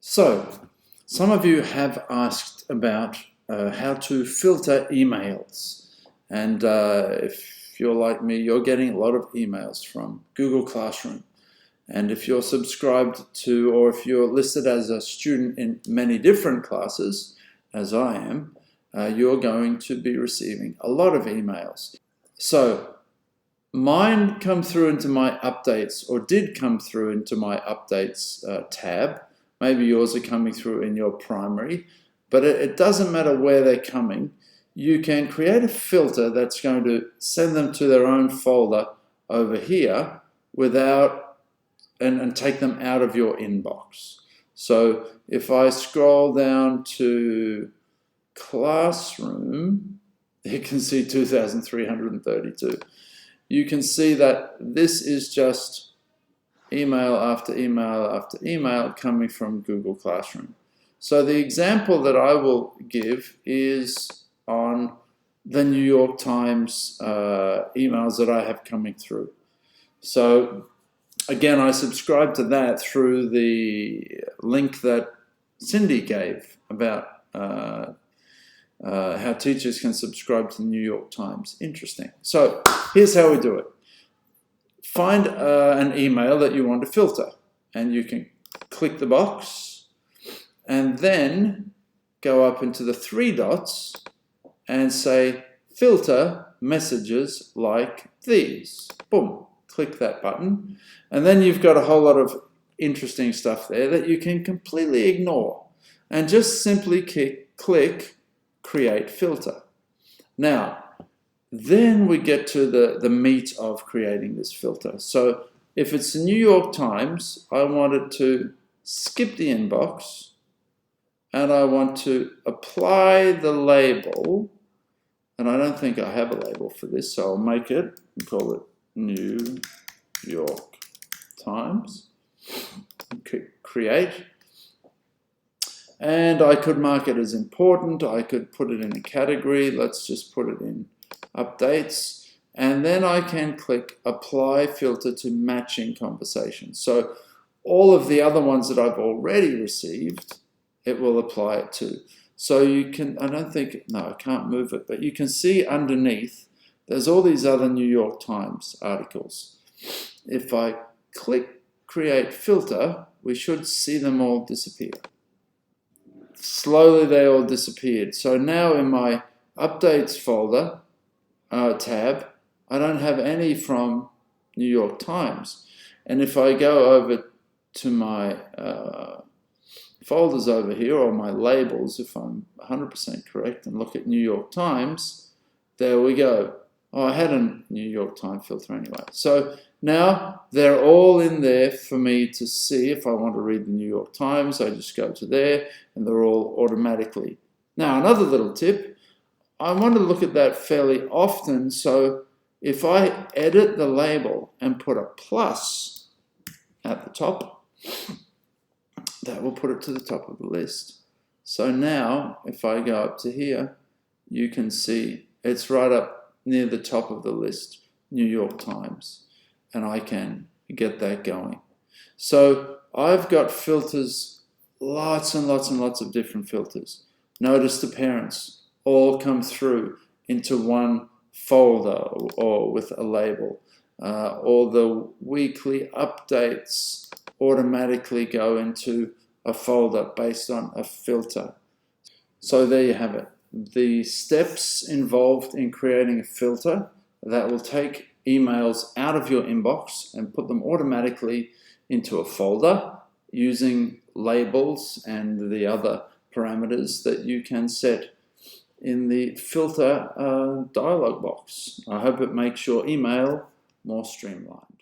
So, some of you have asked about how to filter emails. And if you're like me, you're getting a lot of emails from Google Classroom. And if you're subscribed to, or if you're listed as a student in many different classes, as I am, you're going to be receiving a lot of emails. So, mine come through into my updates, or did come through into my updates tab. Maybe yours are coming through in your primary, but it doesn't matter where they're coming. You can create a filter that's going to send them to their own folder over here and take them out of your inbox. So if I scroll down to Classroom, you can see 2,332. You can see that this is just email after email after email coming from Google Classroom. So the example that I will give is on the New York Times emails that I have coming through. So again, I subscribe to that through the link that Cindy gave about how teachers can subscribe to the New York Times. Interesting. So here's how we do it. Find an email that you want to filter, and you can click the box and then go up into the three dots and say filter messages like these. Boom, click that button, and then you've got a whole lot of interesting stuff there that you can completely ignore and just simply click create filter. Now, then we get to the meat of creating this filter. So if it's the New York Times, I want it to skip the inbox, and I want to apply the label, and I don't think I have a label for this, so I'll make it and call it New York Times. Create. And I could mark it as important. I could put it in a category. Let's just put it in updates, and then I can click apply filter to matching conversations. So all of the other ones that I've already received, it will apply it to. So you can, I can't move it, but you can see underneath there's all these other New York Times articles. If I click create filter, we should see them all disappear. Slowly they all disappeared. So now in my updates folder tab, I don't have any from New York Times. And if I go over to my folders over here, or my labels, if I'm 100% correct, and look at New York Times, there we go. Oh, I had a New York Times filter anyway. So now they're all in there for me to see. If I want to read the New York Times, I just go to there, and they're all automatically. Now, another little tip, I want to look at that fairly often, so if I edit the label and put a plus at the top, that will put it to the top of the list. So now, if I go up to here, you can see it's right up near the top of the list, New York Times, and I can get that going. So I've got filters, lots and lots and lots of different filters. Notice the parents all come through into one folder or with a label. All the weekly updates automatically go into a folder based on a filter. So there you have it. The steps involved in creating a filter that will take emails out of your inbox and put them automatically into a folder using labels and the other parameters that you can set in the filter dialog box. I hope it makes your email more streamlined.